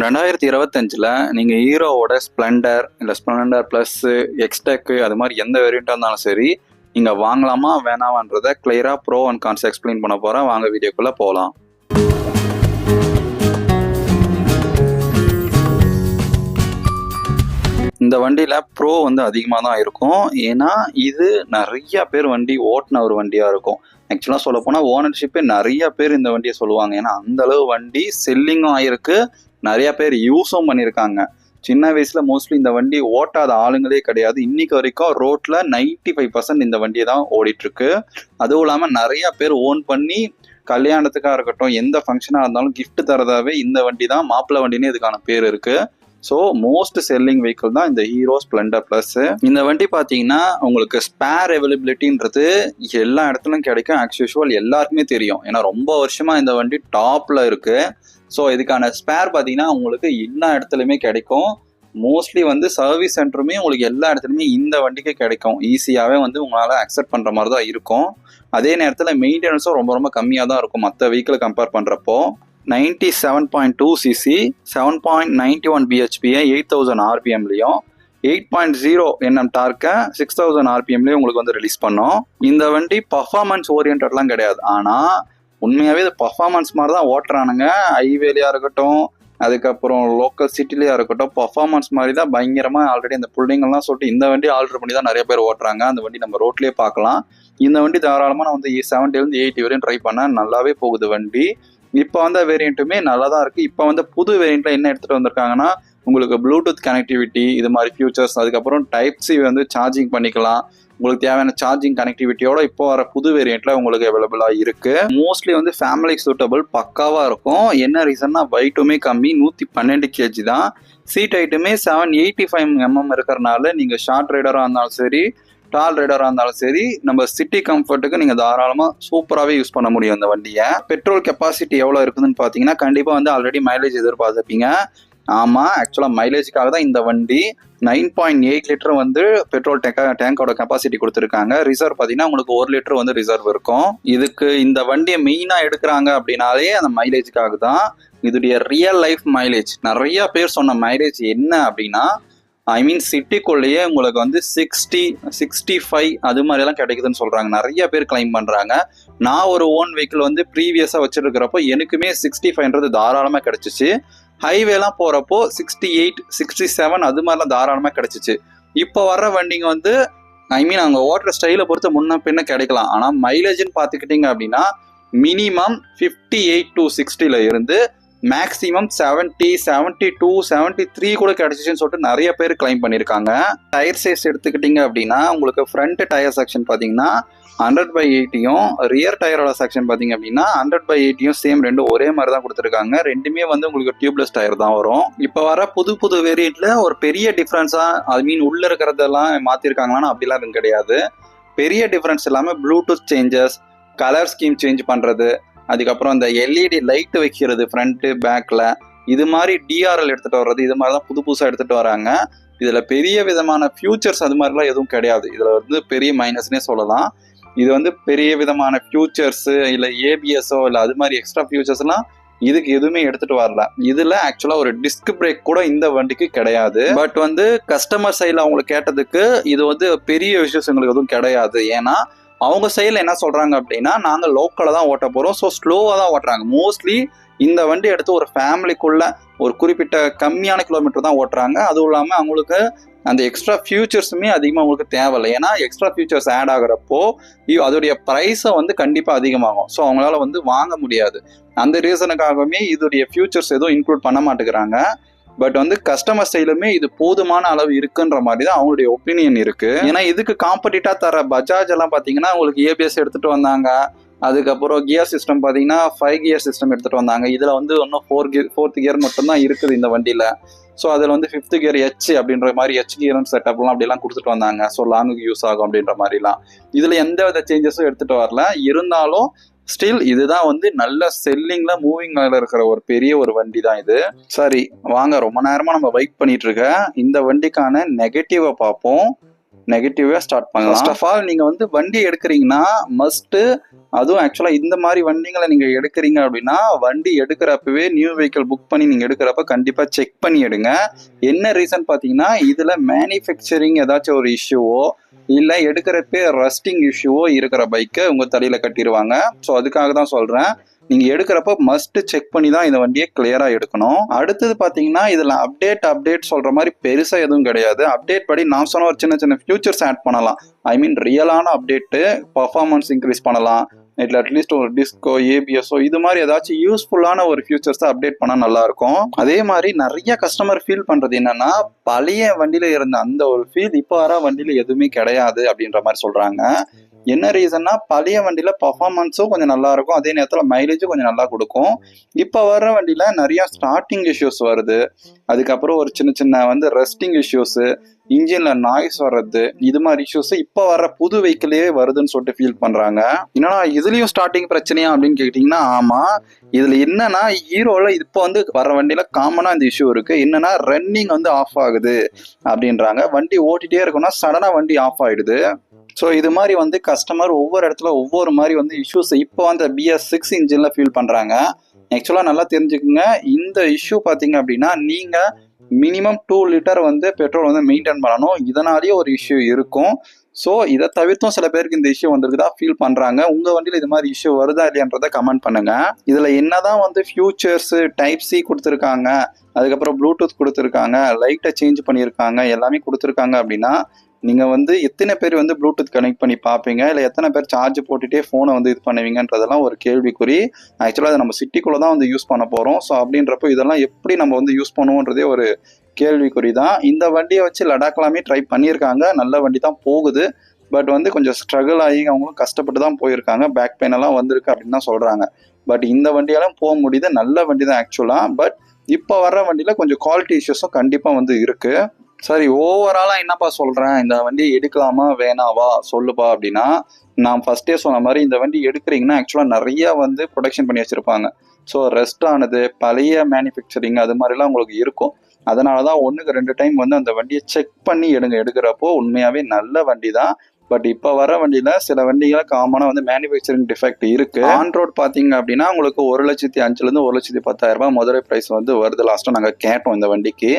2025ல் நீங்கள் ஹீரோவோட ஸ்ப்ளெண்டர் இல்லை ஸ்ப்ளெண்டர் ப்ளஸ்ஸு எக்ஸ்டெக்கு அது மாதிரி எந்த வேரியண்ட்டாக இருந்தாலும் சரி நீங்கள் வாங்கலாமா வேணாமான்றதை கிளியராக ப்ரோ அண்ட் கான்ஸ் எக்ஸ்பிளைன் பண்ண போகிறேன். வாங்க வீடியோக்குள்ளே போகலாம். இந்த வண்டியில் ப்ரோ அதிகமாக தான் இருக்கும். ஏன்னா இது நிறைய பேர் வண்டி ஓட்டின ஒரு வண்டியாக இருக்கும். ஆக்சுவலாக சொல்ல போனால் ஓனர்ஷிப்பே நிறைய பேர் இந்த வண்டியை சொல்லுவாங்க. ஏன்னா அந்தளவு வண்டி செல்லிங்கும் ஆகிருக்கு, நிறைய பேர் யூஸும் பண்ணியிருக்காங்க. சின்ன வயசில் மோஸ்ட்லி இந்த வண்டி ஓட்டாத ஆளுங்களே கிடையாது. இன்னைக்கு வரைக்கும் ரோட்டில் 95% இந்த வண்டியை தான் ஓடிட்டுருக்கு. அதுவும் இல்லாமல் நிறையா பேர் ஓன் பண்ணி கல்யாணத்துக்காக இருக்கட்டும், எந்த ஃபங்க்ஷனாக இருந்தாலும் கிஃப்ட் தரதாவே இந்த வண்டி தான் மாப்பிள்ளை வண்டினே இதுக்கான பேர் இருக்குது. ஸோ மோஸ்ட் செல்லிங் வெஹிக்கிள் தான் இந்த ஹீரோ ஸ்ப்ளெண்டர் ப்ளஸ். இந்த வண்டி பார்த்தீங்கன்னா உங்களுக்கு ஸ்பேர் அவைலபிலிட்டின்றது எல்லா இடத்துலையும் கிடைக்கும். ஆஸ் யூஷுவல் எல்லாருக்குமே தெரியும், ஏன்னா ரொம்ப வருஷமாக இந்த வண்டி டாப்பில் இருக்குது. ஸோ இதுக்கான ஸ்பேர் பார்த்தீங்கன்னா உங்களுக்கு எல்லா இடத்துலையுமே கிடைக்கும். மோஸ்ட்லி சர்வீஸ் சென்டருமே உங்களுக்கு எல்லா இடத்துலையுமே இந்த வண்டிக்கு கிடைக்கும். ஈஸியாகவே உங்களால் அக்செப்ட் பண்ணுற மாதிரி தான் இருக்கும். அதே நேரத்தில் மெயின்டெனன்ஸும் ரொம்ப ரொம்ப கம்மியாக தான் இருக்கும் மற்ற வெஹிக்கிளை கம்பேர் பண்ணுறப்போ. 97.2 cc 7.91 bhp 8000 rpmலையும் 8.0 nm டார்க்கை 6000 rpmலையும் உங்களுக்கு ரிலீஸ் பண்ணோம். இந்த வண்டி பர்ஃபார்மன்ஸ் ஓரியன்டெட்லாம் கிடையாது, ஆனால் உண்மையாகவே இது பர்ஃபார்மன்ஸ் மாதிரி தான் ஓட்டுறானுங்க. ஹைவேலையாக இருக்கட்டும், அதுக்கப்புறம் லோக்கல் சிட்டிலையாக இருக்கட்டும், பர்ஃபார்மன்ஸ் மாதிரி தான் பயங்கரமாக. ஆல்ரெடி இந்த புள்ளிங்கள்லாம் சொல்லிட்டு இந்த வண்டி ஆல்டர் பண்ணி தான் நிறைய பேர் ஓட்டுறாங்க. அந்த வண்டி நம்ம ரோட்லேயே பார்க்கலாம். இந்த வண்டி தாராளமாக நான் 70 80 வரையும் ட்ரை பண்ணேன், நல்லாவே போகுது வண்டி. இப்போ வேரியண்ட்டுமே நல்லா தான் இருக்குது. இப்போ புது வேரியண்ட்டில் என்ன எடுத்துகிட்டு வந்திருக்காங்கன்னா உங்களுக்கு ப்ளூடூத் கனெக்டிவிட்டி இது மாதிரி ஃபியூச்சர்ஸ், அதுக்கப்புறம் டைப்-C சார்ஜிங் பண்ணிக்கலாம். உங்களுக்கு தேவையான சார்ஜிங் கனெக்டிவிட்டியோட இப்போ வர புது வேரியண்ட்டில் உங்களுக்கு அவைலபிளாக இருக்குது. மோஸ்ட்லி ஃபேமிலி சூட்டபிள் பக்காவாக இருக்கும். என்ன ரீசன்னா வெயிட்டுமே கம்மி, 112 kg தான். சீட் ஹைட்டுமே 785 mm இருக்கிறனால நீங்கள் ஷார்ட் ரைடராக இருந்தாலும் சரி, டால் ரைடராக இருந்தாலும் சரி, நம்ம சிட்டி கம்ஃபர்ட்டுக்கு நீங்கள் தாராளமாக சூப்பராகவே யூஸ் பண்ண முடியும் இந்த வண்டியை. பெட்ரோல் கெப்பாசிட்டி எவ்வளோ இருக்குதுன்னு பார்த்தீங்கன்னா கண்டிப்பாக ஆல்ரெடி மைலேஜ் எதிர்பார்த்துப்பீங்க. ஆமாம், ஆக்சுவலாக மைலேஜுக்காக தான் இந்த வண்டி 9.8 லிட்டர் பெட்ரோல் டேங்கோட கெப்பாசிட்டி கொடுத்துருக்காங்க. ரிசர்வ் பார்த்தீங்கன்னா உங்களுக்கு 1 லிட்டர் ரிசர்வ் இருக்கும். இதுக்கு இந்த வண்டியை மெயினாக எடுக்கிறாங்க அப்படின்னாலே அந்த மைலேஜுக்காக தான். இதோடைய ரியல் லைஃப் மைலேஜ் நிறைய பேர் சொன்ன மைலேஜ் என்ன அப்படின்னா, சிட்டிக்குள்ளேயே உங்களுக்கு 60 65 அது மாதிரிலாம் கிடைக்குதுன்னு சொல்கிறாங்க. நிறைய பேர் கிளைம் பண்ணுறாங்க. நான் ஒரு ஓன் வெஹிக்கிள் ப்ரீவியஸாக வச்சுருக்கிறப்போ எனக்குமே 65ன்றது தாராளமாக கிடச்சிச்சு. ஹைவேலாம் போகிறப்போ 68 67 அது மாதிரிலாம் தாராளமாக கிடச்சிச்சு. இப்போ வர்ற வண்டிங்க அவங்க ஓட்டுற ஸ்டைலை பொறுத்து முன்ன பின்ன கிடைக்கலாம். ஆனால் மைலேஜ்னு பார்த்துக்கிட்டிங்க அப்படின்னா மினிமம் 58 to 60ல இருந்து மேக்ஸிமம் 70 72 73 கூட கிடைச்சிச்சுன்னு சொல்லிட்டு நிறைய பேர் கிளைம் பண்ணியிருக்காங்க. டயர் சைஸ் எடுத்துக்கிட்டிங்க அப்படின்னா உங்களுக்கு ஃப்ரண்ட் டயர் செக்ஷன் பார்த்தீங்கன்னா 100/80யும் ரியர் டயரோட செக்ஷன் பார்த்தீங்க அப்படின்னா 100/80யும் சேம் ரெண்டும் ஒரே மாதிரி தான் கொடுத்துருக்காங்க. ரெண்டுமே உங்களுக்கு டியூப்லெஸ் டயர் தான் வரும். இப்போ வர புது வேரியண்ட்ல ஒரு பெரிய டிஃப்ரென்ஸாக உள்ள இருக்கிறதெல்லாம் மாற்றிருக்காங்களான்னு அப்படிலாம் எதுவும் கிடையாது. பெரிய டிஃப்ரென்ஸ் எல்லாமே Bluetooth changes, colour scheme change பண்ணுறது, அதுக்கப்புறம் இந்த LED லைட் வைக்கிறது ஃப்ரண்ட்டு பேக்கில், இது மாதிரி DRL எடுத்துகிட்டு வர்றது, இது மாதிரி தான் புதுசாக எடுத்துகிட்டு வராங்க. இதில் பெரிய விதமான ஃபியூச்சர்ஸ் அது மாதிரிலாம் எதுவும் கிடையாது. இதில் பெரிய மைனஸ்னே சொல்லலாம். இது பெரிய விதமான ஃபியூச்சர்ஸு இல்லை ABSஓ இல்லை அது மாதிரி எக்ஸ்ட்ரா ஃபியூச்சர்ஸ்லாம் இதுக்கு எதுவுமே எடுத்துகிட்டு வரல. இதில் ஆக்சுவலாக ஒரு டிஸ்க் பிரேக் கூட இந்த வண்டிக்கு கிடையாது. பட் கஸ்டமர் சைடில் அவங்களுக்கு கேட்டதுக்கு இது பெரிய விஷயம் எங்களுக்கு எதுவும் கிடையாது. ஏன்னா அவங்க சைடில் என்ன சொல்கிறாங்க அப்படின்னா, நாங்கள் லோக்கலில் தான் ஓட்ட போகிறோம், ஸோ ஸ்லோவாக தான் ஓட்டுறாங்க. மோஸ்ட்லி இந்த வண்டி எடுத்து ஒரு ஃபேமிலிக்குள்ளே ஒரு குறிப்பிட்ட கம்மியான கிலோமீட்டர் தான் ஓட்டுறாங்க. அதுவும் இல்லாமல் அவங்களுக்கு அந்த எக்ஸ்ட்ரா ஃபியூச்சர்ஸுமே அதிகமாக அவங்களுக்கு தேவையில்லை. ஏன்னா எக்ஸ்ட்ரா ஃபியூச்சர்ஸ் ஆட் ஆகிறப்போ அதோடைய ப்ரைஸை அதிகமாகும். ஸோ அவங்களால வாங்க முடியாது. அந்த ரீசனுக்காகவே இதோடைய ஃபியூச்சர்ஸ் எதுவும் இன்க்ளூட் பண்ண மாட்டேங்கிறாங்க. பட் கஸ்டமர் சைடுமே இது போதுமான அளவு இருக்குன்ற மாதிரி தான் அவங்களுடைய ஒப்பீனியன் இருக்கு. ஏன்னா இதுக்கு காம்படிட்டா தர பஜாஜ் எல்லாம் பார்த்தீங்கன்னா உங்களுக்கு ABS எடுத்துட்டு வந்தாங்க. அதுக்கப்புறம் கியர் சிஸ்டம் பார்த்தீங்கன்னா 5 கியர் சிஸ்டம் எடுத்துட்டு வந்தாங்க. இதில் இன்னும் 4th கியர் மட்டும்தான் இருக்குது இந்த வண்டியில். ஸோ அதில் 5th கியர் H அப்படின்ற மாதிரி H கியர் செட்டப்லாம் அப்படிலாம் கொடுத்துட்டு வந்தாங்க. ஸோ லாங்குக்கு யூஸ் ஆகும் அப்படின்ற மாதிரிலாம். இதில் எந்த வித சேஞ்சஸும் எடுத்துகிட்டு வரல. இருந்தாலும் ஸ்டில் இதுதான் நல்ல செல்லிங்ல மூவிங்ல இருக்கிற ஒரு பெரிய ஒரு வண்டி தான் இது. சரி வாங்க, ரொம்ப நேரமா நம்ம வெயிட் பண்ணிட்டு இருக்க இந்த வண்டிக்கான நெகட்டிவை பார்ப்போம். நெகட்டிவா ஸ்டார்ட் பண்ணலாம். ஃபர்ஸ்ட் ஆஃப் ஆல் நீங்க வந்து வண்டி எடுக்கிறீங்கன்னா மஸ்ட், அதுவும் ஆக்சுவலா இந்த மாதிரி வண்டிங்களை நீங்க எடுக்கிறீங்க அப்படின்னா வண்டி எடுக்கிறப்பவே நியூ வெஹிக்கிள் புக் பண்ணி நீங்க எடுக்கிறப்ப கண்டிப்பா செக் பண்ணி எடுங்க. என்ன ரீசன் பாத்தீங்கன்னா இதுல மேனுஃபேக்சரிங் ஏதாச்சும் ஒரு இஷ்யூவோ இல்ல எடுக்கிறப்பே ரஸ்டிங் இஷ்யூவோ இருக்கிற பைக்கை உங்க தலையில கட்டிடுவாங்க. ஸோ அதுக்காக தான் சொல்றேன், நீங்க எடுக்கிறப்ப மஸ்ட் செக் பண்ணி தான் இந்த வண்டியை கிளியரா எடுக்கணும். அடுத்தது பாத்தீங்கன்னா இதுல அப்டேட் சொல்ற மாதிரி பெருசா எதுவும் கிடையாது. அப்டேட் படி நான் சொன்ன ஒரு சின்ன சின்ன ஃபியூச்சர்ஸ் ஆட் பண்ணலாம். ஐ மீன் ரியலான அப்டேட்டு, பர்ஃபார்மன்ஸ் இன்க்ரீஸ் பண்ணலாம், இல்லை அட்லீஸ்ட் ஒரு டிஸ்கோ ஏபிஎஸ்ஓ இது மாதிரி ஏதாச்சும் யூஸ்ஃபுல்லான ஒரு ஃபியூச்சர்ஸை அப்டேட் பண்ணால் நல்லா இருக்கும். அதே மாதிரி நிறைய கஸ்டமர் ஃபீல் பண்றது என்னன்னா பழைய வண்டியில இருந்த அந்த ஒரு ஃபீல் இப்போ வர வண்டியில எதுவுமே கிடையாது அப்படின்ற மாதிரி சொல்றாங்க. என்ன ரீசன்னா பழைய வண்டியில பர்ஃபார்மன்ஸும் கொஞ்சம் நல்லா இருக்கும், அதே நேரத்தில் மைலேஜும் கொஞ்சம் நல்லா கொடுக்கும். இப்போ வர்ற வண்டியில நிறைய ஸ்டார்டிங் இஷ்யூஸ் வருது, அதுக்கப்புறம் ஒரு சின்ன சின்ன வந்து ரெஸ்டிங் இஷ்யூஸ், இன்ஜின்ல நாய்ஸ் வர்றது, இது மாதிரி இஷ்யூஸ் இப்போ வர புது வெஹிக்கிளே வருதுன்னு சொல்லிட்டு ஃபீல் பண்றாங்க. என்னன்னா இதுலயும் ஸ்டார்டிங் பிரச்சனையா அப்படின்னு கேட்டீங்கன்னா ஆமா. இதுல என்னன்னா ஹீரோல இப்போ வந்து வர வண்டியில காமனா இந்த இஷ்யூ இருக்கு. என்னன்னா ரன்னிங் வந்து ஆஃப் ஆகுது அப்படின்றாங்க. வண்டி ஓட்டிட்டே இருக்கணும்னா சடனா வண்டி ஆஃப் ஆயிடுது. ஸோ இது மாதிரி வந்து கஸ்டமர் ஒவ்வொரு இடத்துல ஒவ்வொரு மாதிரி வந்து இஷ்யூஸ் இப்போ அந்த BS6 இன்ஜின்ல ஃபீல் பண்றாங்க. ஆக்சுவலா நல்லா தெரிஞ்சுக்குங்க, இந்த இஷ்யூ பாத்தீங்க அப்படின்னா நீங்க மினிமம் 2 லிட்டர் வந்து பெட்ரோல் வந்து மெயின்டைன் பண்ணணும். இதனாலேயே ஒரு இஷ்யூ இருக்கும். ஸோ இதை தவிர்த்தும் சில பேருக்கு இந்த இஷ்யூ வந்திருக்குதா ஃபீல் பண்றாங்க. உங்க வண்டியில் இது மாதிரி இஷ்யூ வருதா இல்லையான்றதை கமெண்ட் பண்ணுங்க. இதுல என்னதான் வந்து ஃபியூச்சர்ஸ் டைப் சி கொடுத்துருக்காங்க, அதுக்கப்புறம் ப்ளூடூத் கொடுத்துருக்காங்க, லைட்டை சேஞ்ச் பண்ணியிருக்காங்க, எல்லாமே கொடுத்துருக்காங்க அப்படின்னா நீங்க வந்து எத்தனை பேர் வந்து ப்ளூடூத் கனெக்ட் பண்ணி பார்ப்பீங்க, இல்லை எத்தனை பேர் சார்ஜ் போட்டுட்டே ஃபோனை வந்து இது பண்ணுவீங்கன்றதெல்லாம் ஒரு கேள்விக்குறி. ஆக்சுவலாக அதை நம்ம சிட்டிக்குள்ளே தான் வந்து யூஸ் பண்ண போகிறோம். ஸோ அப்படின்றப்போ இதெல்லாம் எப்படி நம்ம வந்து யூஸ் பண்ணுவோன்றதே ஒரு கேள்விக்குறி தான். இந்த வண்டியை வச்சு லடாக்லாமே ட்ரை பண்ணியிருக்காங்க, நல்ல வண்டி தான் போகுது. பட் வந்து கொஞ்சம் ஸ்ட்ரகிள் ஆகி அவங்களும் கஷ்டப்பட்டு தான் போயிருக்காங்க, பேக் பெயின் எல்லாம் வந்திருக்கு அப்படின்னு தான் சொல்கிறாங்க. பட் இந்த வண்டியெல்லாம் போக முடியுது, நல்ல வண்டி தான் ஆக்சுவலாக. பட் இப்போ வர்ற வண்டியில் கொஞ்சம் குவாலிட்டி இஷ்யூஸும் கண்டிப்பாக வந்து இருக்குது. சரி, ஓவராலா என்னப்பா சொல்றேன், இந்த வண்டியை எடுக்கலாமா வேணாவா சொல்லுப்பா அப்படின்னா, நான் ஃபர்ஸ்டே சொன்ன மாதிரி இந்த வண்டி எடுக்கிறீங்கன்னா ஆக்சுவலா நிறைய வந்து ப்ரொடக்ஷன் பண்ணி வச்சிருப்பாங்க. ஸோ ரெஸ்ட் ஆனது பழைய மேனுஃபேக்சரிங் அது மாதிரிலாம் உங்களுக்கு இருக்கும். அதனாலதான் 1க்கு 2 டைம் வந்து அந்த வண்டியை செக் பண்ணி எடுக்கிறப்போ உண்மையாவே நல்ல வண்டி தான். பட் இப்போ வர வண்டியில சில வண்டிகளை காமனா வந்து மேனுஃபேக்சரிங் டிஃபெக்ட் இருக்கு. ஆன் ரோட் பாத்தீங்க அப்படின்னா உங்களுக்கு 1,05,000 1,10,000 மதுரை பிரைஸ் வந்து வருது. லாஸ்டா நாங்க கேட்டோம் இந்த வண்டிக்கு.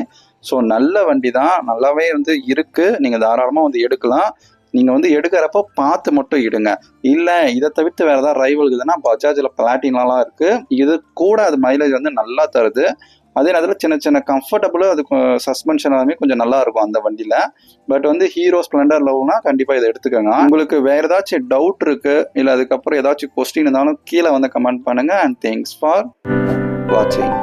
ஸோ நல்ல வண்டி தான், நல்லாவே வந்து இருக்கு, நீங்க தாராளமா வந்து எடுக்கலாம். நீங்க வந்து எடுக்கிறப்ப பார்த்து மட்டும் எடுங்க. இல்ல இதை தவிர்த்து வேற ஏதாவது ரைவல் இருக்குதுன்னா பஜாஜ்ல பிளாட்டினாலாம் இருக்கு, இது கூட அது மைலேஜ் வந்து நல்லா தருது. அதே நேரத்தில் சின்ன சின்ன கம்ஃபர்டபுள், அதுக்கு சஸ்பென்ஷன் எல்லாமே கொஞ்சம் நல்லா இருக்கும் அந்த வண்டியில. பட் வந்து ஹீரோ ஸ்ப்ளெண்டர் லவ்னா கண்டிப்பா இதை எடுத்துக்கோங்க. உங்களுக்கு வேற ஏதாச்சும் டவுட் இருக்கு இல்ல அதுக்கப்புறம் ஏதாச்சும் கொஸ்டின் இருந்தாலும் கீழே வந்து கமெண்ட் பண்ணுங்க. அண்ட் தேங்க்ஸ் ஃபார் வாட்சிங்.